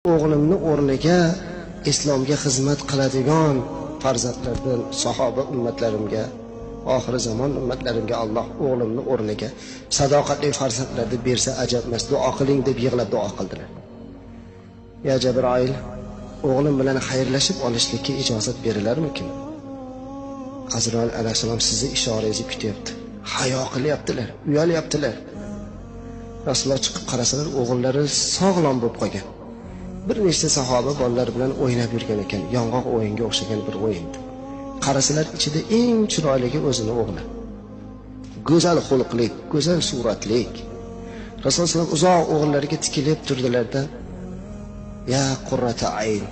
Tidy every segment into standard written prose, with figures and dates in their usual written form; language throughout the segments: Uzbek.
o'g'limni o'rniga islomga xizmat qiladigan farzandlardan sahoba ummatlarimga, oxir zamon ummatlarimga Alloh o'g'limni o'rniga sadoqatli farzandlarni bersa ajab emas, duo qiling deb yig'lab duo qildilar. Ya Jabroil, o'g'lim bilan xayrlashib olishlikka ijozat berilarmikin? Azroil alayhissalom sizni ishorangizni kutyapti. Hayo qilyaptilar, uyalyaptilar. Rasululloh chiqib qarasalar, o'g'illari sog'lom bo'lib qolgan. Bir nechta sahoba bolalar bilan o'ynab yurgan ekan, yong'oq o'yinga o'xshagan bir o'yindi. Qarasalar ichida eng chiroyligi o'zini o'g'li. Go'zal xulqlik, go'zal suratlik. Rasululloh uzoq o'g'illariga tikilib turdilarda, "Ya qurrata ayn,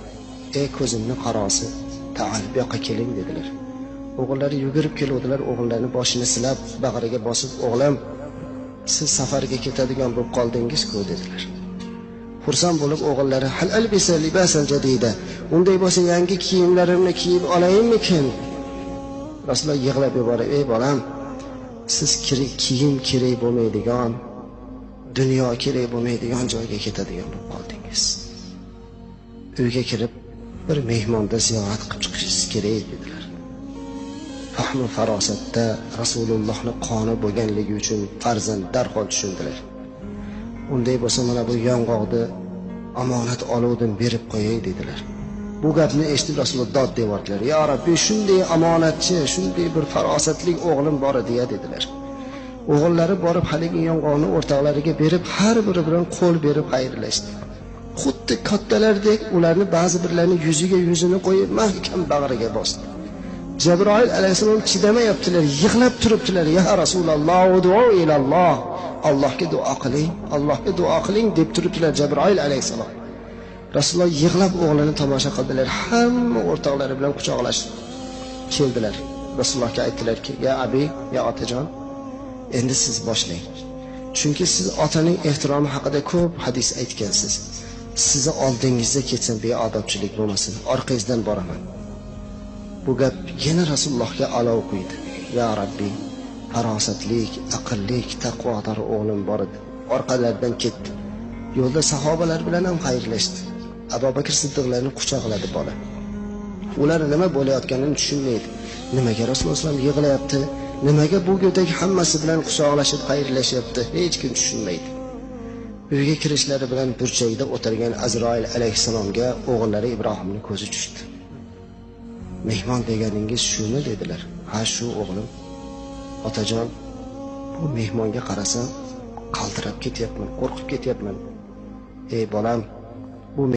ey ko'zimni qarosi, ta'al bu yoqqa keling" dedilar. O'g'illari yugurib keluvdilar, o'g'illarning boshini silab, bag'riga bosib, "O'g'lim, siz safarga ketadigan bo'lib qoldingiz-ku" dedilar. Xursand bo'lib o'g'illari "Hal albisa libasan jadida", unday bo'lsa yangi kiyimlarimni kiyib olaymikin? Rasululloh yig'lab yuborib, "Ey bolam, siz kiyim kerak bo'lmaydigan, dunyo kerak bo'lmaydigan joyga ketadigan bo'lib qoldingiz. Uyga kirib bir mehmonda ziyorat qilib chiqishingiz kerak" dedilar. Fahmu farosatda Rasulullohning qoni bo'lganligi uchun farzand darhol tushundilar. Unday bo'lsa mana bu yong'oqni omonat oluvdim berib qo'yay dedilar. Bu gapni eshitib Rasululloh dod devordilar. "Ya Rabbi, shunday omonatchi, shunday bir farosatli o'g'lim bor edi" dedilar. O'g'illari borib haligi yong'oqni o'rtoqlariga berib, har biri bilan qo'l berib xayrlashdi. Xuddi kattalardek ularni ba'zi birlarning yuzini qo'yib mahkam bag'riga bosdi. Jabroil alayhissalom chidamayaptilar, yig'lab turibdilar. "Ya Rasululloh, duo ilalloh, Allohga duo qiling, Allohga duo qiling" deb turibdilar Jabroil alayhissalom. Rasululloh yig'lab o'g'lini tomosha qildilar. Hamma o'rtoqlari bilan quchoqlashib keldilar. Rasulullohga aytdilarki, "Ya abi, ya otajon, endi siz boshlang. Chunki siz otaning ehtiromi haqida ko'p hadis aytgansiz. Sizni oldingizda ketsam beodobchilik bo'lmasin, orqangizdan boraman." Bu gap yana Rasulullohga olov quydi. "Ya Rabbi, farosatlik, aqllik, taqvodor o'g'lim bor edi." Orqalaridan ketdi. Yo'lda sahobalar bilan ham xayrlashdi. Abu Bakr Siddiqlarni quchoqladi bola. Ular nima bo'layotganini tushunmaydi. Nimaga Rasululloh yig'layapti? Nimaga bu go'dak hammasi bilan quchoqlashib xayrlashyapti? Hech kim tushunmaydi. Uyga kirishlari bilan burchakda o'tirgan Azroil alayhissalomga o'g'illari Ibrohimning ko'zi tushdi. "Mehmon deganingiz shumi?" dedilar. "Ha, shu o'g'lim. Otajon, bu mehmonga qarasam qaltirab ketyapman, qo'rqib ketyapman." "Ey bolam,